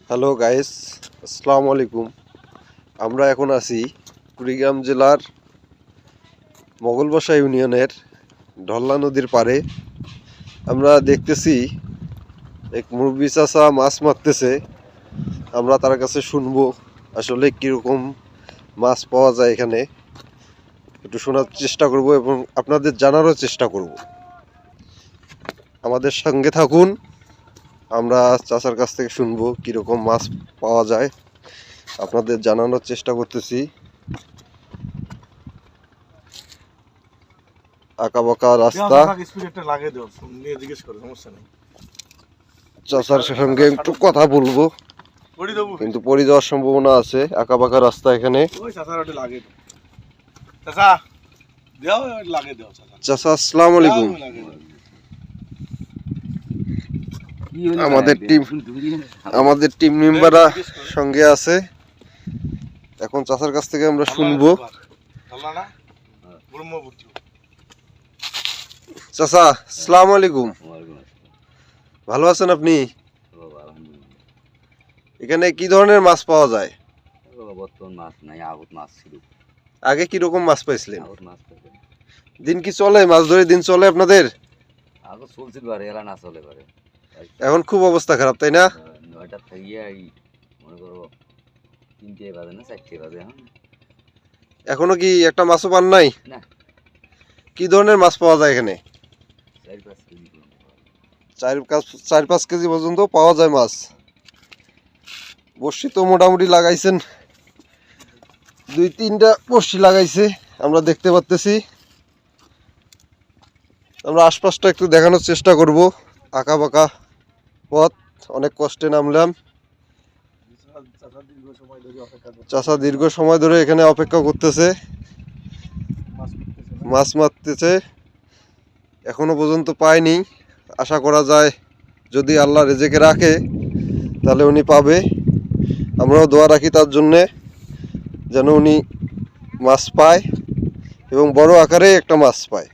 Hello guys, আসসালামু আলাইকুম। আমরা এখন আছি কুড়িগ্রাম জেলার মোগলবসা ইউনিয়নের ঢল্লা নদীর পাড়ে। আমরা দেখতেছি এক মুরব্বি চাচা মাছ মারতেছে। আমরা তার কাছে শুনবো আসলে কীরকম মাছ পাওয়া যায় এখানে, একটু শোনার চেষ্টা করব এবং আপনাদের জানারও চেষ্টা করব। আমাদের সঙ্গে থাকুন, আমরা চাচার কাছ থেকে শুনবো কীরকম মাছ পাওয়া যায়, আপনাদের জানানোর চেষ্টা করতেছি। আঁকাবাঁকা রাস্তা, চাচার সঙ্গে একটু কথা বলবো কিন্তু পড়ে যাওয়ার সম্ভাবনা আছে। আঁকাবাঁকা রাস্তা এখানে। চাচা আসসালামু আলাইকুম। আমাদের টিম মেম্বাররা সঙ্গে আছে। এখন চাচার কাছ থেকে আমরা শুনবো। চাচা আসসালামু আলাইকুম, ভালো আছেন আপনি? এখানে কি ধরনের মাছ পাওয়া যায়? আগে কি রকম মাছ পাইছিলেন? দিন কি চলে, মাছ ধরে দিন চলে আপনাদের? এখন খুব অবস্থা খারাপ, তাই না? এখনো কি একটা মাছও পান নাই? কি ধরনের মাছ পাওয়া যায় এখানে? 4-5 কেজি পর্যন্ত পাওয়া যায় মাছ। বড়শি তো মোটামুটি লাগাইছেন, 2-3টা বড়শি লাগাইছে আমরা দেখতে পাচ্তেছি। আমরা আশপাশটা একটু দেখানোর চেষ্টা করব। আঁকা বাঁকা পথ, অনেক কষ্টে নামলাম। চাচা দীর্ঘ সময় ধরে এখানে অপেক্ষা করতেছে, মাছ মারতেছে, এখনো পর্যন্ত পায়নি। আশা করা যায় যদি আল্লাহ রেজেকে রাখে তাহলে উনি পাবে। আমরাও দোয়া রাখি তার জন্যে, যেন উনি মাছ পায় এবং বড় আকারে একটা মাছ পায়।